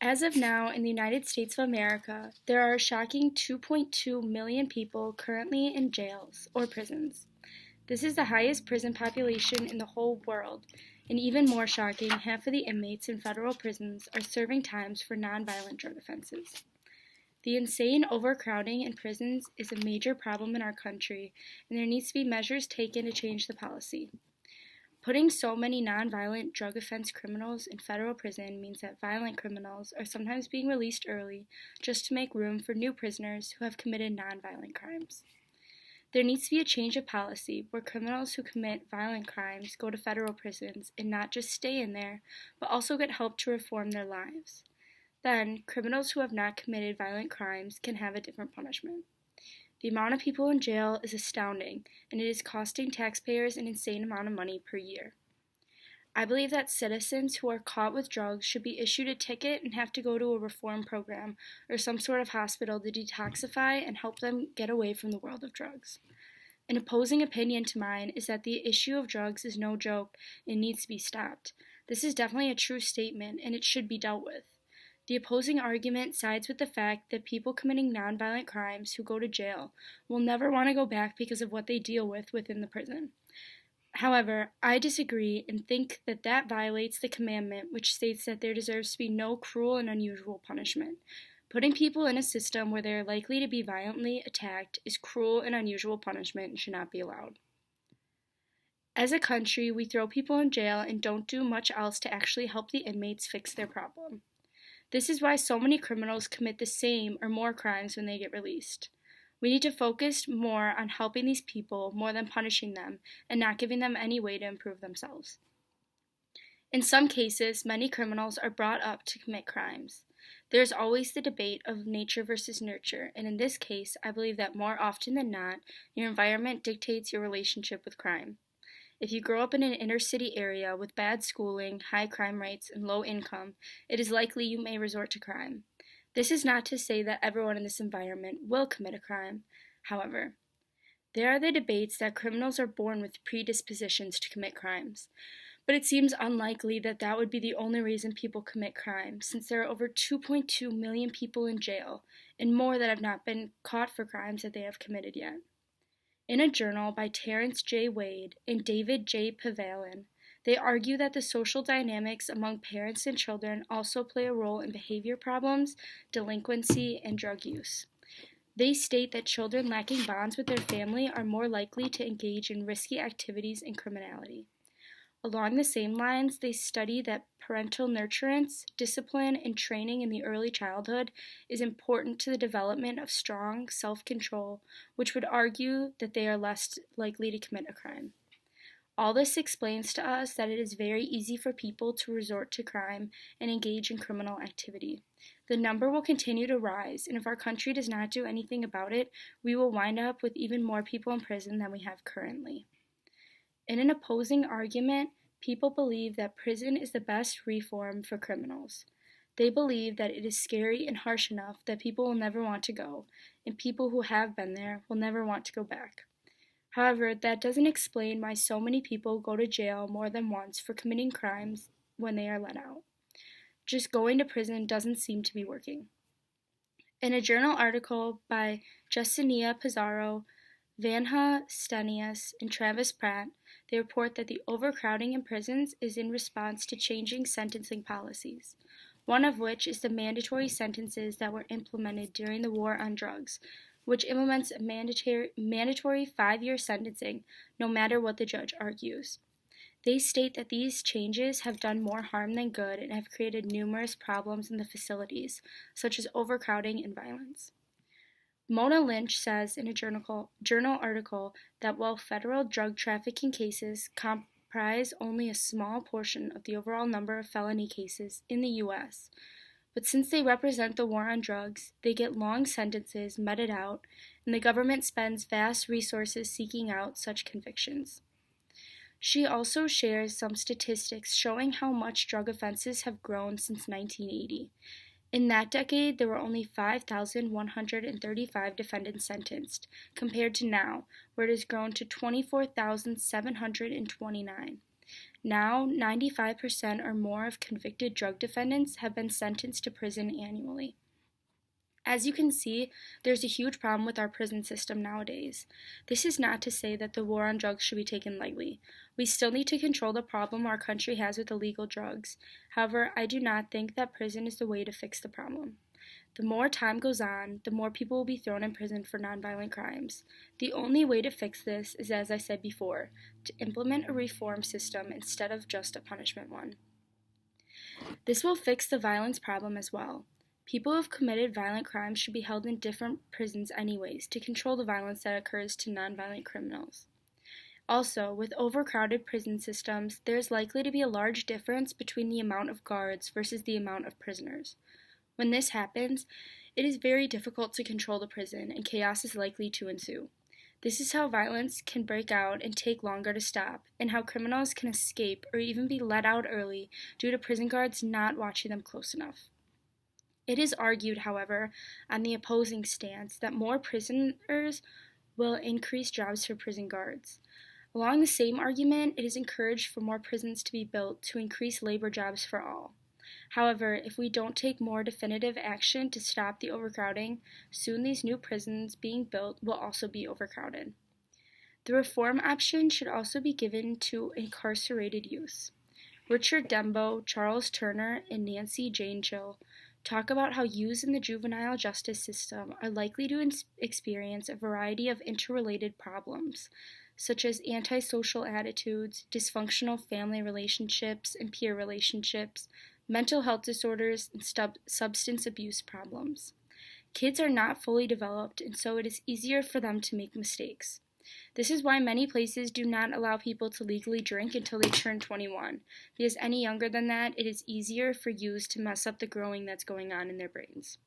As of now, in the United States of America, there are a shocking 2.2 million people currently in jails or prisons. This is the highest prison population in the whole world, and even more shocking, half of the inmates in federal prisons are serving times for nonviolent drug offenses. The insane overcrowding in prisons is a major problem in our country, and there needs to be measures taken to change the policy. Putting so many nonviolent drug offense criminals in federal prison means that violent criminals are sometimes being released early just to make room for new prisoners who have committed nonviolent crimes. There needs to be a change of policy where criminals who commit violent crimes go to federal prisons and not just stay in there, but also get help to reform their lives. Then, criminals who have not committed violent crimes can have a different punishment. The amount of people in jail is astounding, and it is costing taxpayers an insane amount of money per year. I believe that citizens who are caught with drugs should be issued a ticket and have to go to a reform program or some sort of hospital to detoxify and help them get away from the world of drugs. An opposing opinion to mine is that the issue of drugs is no joke and needs to be stopped. This is definitely a true statement, and it should be dealt with. The opposing argument sides with the fact that people committing nonviolent crimes who go to jail will never want to go back because of what they deal with within the prison. However, I disagree and think that that violates the commandment which states that there deserves to be no cruel and unusual punishment. Putting people in a system where they are likely to be violently attacked is cruel and unusual punishment and should not be allowed. As a country, we throw people in jail and don't do much else to actually help the inmates fix their problem. This is why so many criminals commit the same or more crimes when they get released. We need to focus more on helping these people more than punishing them and not giving them any way to improve themselves. In some cases, many criminals are brought up to commit crimes. There is always the debate of nature versus nurture, and in this case, I believe that more often than not, your environment dictates your relationship with crime. If you grow up in an inner city area with bad schooling, high crime rates, and low income, it is likely you may resort to crime. This is not to say that everyone in this environment will commit a crime. However, there are the debates that criminals are born with predispositions to commit crimes. But it seems unlikely that that would be the only reason people commit crime, since there are over 2.2 million people in jail, and more that have not been caught for crimes that they have committed yet. In a journal by Terrence J. Wade and David J. Pavalin, they argue that the social dynamics among parents and children also play a role in behavior problems, delinquency, and drug use. They state that children lacking bonds with their family are more likely to engage in risky activities and criminality. Along the same lines, they study that parental nurturance, discipline, and training in the early childhood is important to the development of strong self-control, which would argue that they are less likely to commit a crime. All this explains to us that it is very easy for people to resort to crime and engage in criminal activity. The number will continue to rise, and if our country does not do anything about it, we will wind up with even more people in prison than we have currently. In an opposing argument, people believe that prison is the best reform for criminals. They believe that it is scary and harsh enough that people will never want to go, and people who have been there will never want to go back. However, that doesn't explain why so many people go to jail more than once for committing crimes when they are let out. Just going to prison doesn't seem to be working. In a journal article by Justinia Pizarro, Vanja Stenius, and Travis Pratt, they report that the overcrowding in prisons is in response to changing sentencing policies, one of which is the mandatory sentences that were implemented during the war on drugs, which implements a mandatory 5-year sentencing no matter what the judge argues. They state that these changes have done more harm than good and have created numerous problems in the facilities, such as overcrowding and violence. Mona Lynch says in a journal article that while federal drug trafficking cases comprise only a small portion of the overall number of felony cases in the U.S., but since they represent the war on drugs, they get long sentences meted out, and the government spends vast resources seeking out such convictions. She also shares some statistics showing how much drug offenses have grown since 1980. In that decade, there were only 5,135 defendants sentenced, compared to now, where it has grown to 24,729. Now, 95% or more of convicted drug defendants have been sentenced to prison annually. As you can see, there's a huge problem with our prison system nowadays. This is not to say that the war on drugs should be taken lightly. We still need to control the problem our country has with illegal drugs. However, I do not think that prison is the way to fix the problem. The more time goes on, the more people will be thrown in prison for nonviolent crimes. The only way to fix this is, as I said before, to implement a reform system instead of just a punishment one. This will fix the violence problem as well. People who have committed violent crimes should be held in different prisons anyways to control the violence that occurs to nonviolent criminals. Also, with overcrowded prison systems, there is likely to be a large difference between the amount of guards versus the amount of prisoners. When this happens, it is very difficult to control the prison and chaos is likely to ensue. This is how violence can break out and take longer to stop, and how criminals can escape or even be let out early due to prison guards not watching them close enough. It is argued, however, on the opposing stance that more prisoners will increase jobs for prison guards. Along the same argument, it is encouraged for more prisons to be built to increase labor jobs for all. However, if we don't take more definitive action to stop the overcrowding, soon these new prisons being built will also be overcrowded. The reform option should also be given to incarcerated youth. Richard Dembo, Charles Turner, and Nancy Jane Chill talk about how youths in the juvenile justice system are likely to experience a variety of interrelated problems, such as antisocial attitudes, dysfunctional family relationships and peer relationships, mental health disorders, and substance abuse problems. Kids are not fully developed, and so it is easier for them to make mistakes. This is why many places do not allow people to legally drink until they turn 21, because any younger than that, it is easier for youths to mess up the growing that's going on in their brains.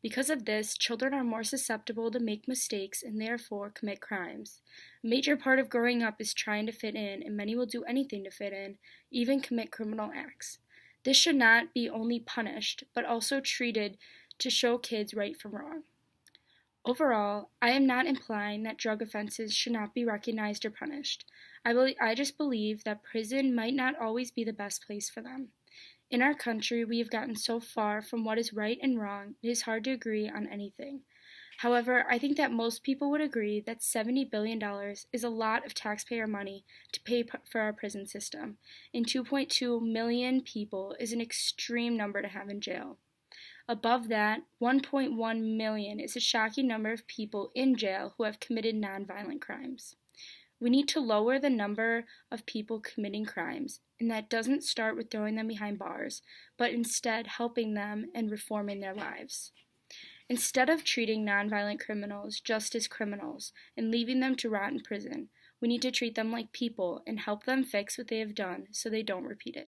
Because of this, children are more susceptible to make mistakes and therefore commit crimes. A major part of growing up is trying to fit in, and many will do anything to fit in, even commit criminal acts. This should not be only punished, but also treated to show kids right from wrong. Overall, I am not implying that drug offenses should not be recognized or punished. I just believe that prison might not always be the best place for them. In our country, we have gotten so far from what is right and wrong, it is hard to agree on anything. However, I think that most people would agree that $70 billion is a lot of taxpayer money to pay for our prison system, and 2.2 million people is an extreme number to have in jail. Above that, 1.1 million is a shocking number of people in jail who have committed nonviolent crimes. We need to lower the number of people committing crimes, and that doesn't start with throwing them behind bars, but instead helping them and reforming their lives. Instead of treating nonviolent criminals just as criminals and leaving them to rot in prison, we need to treat them like people and help them fix what they have done so they don't repeat it.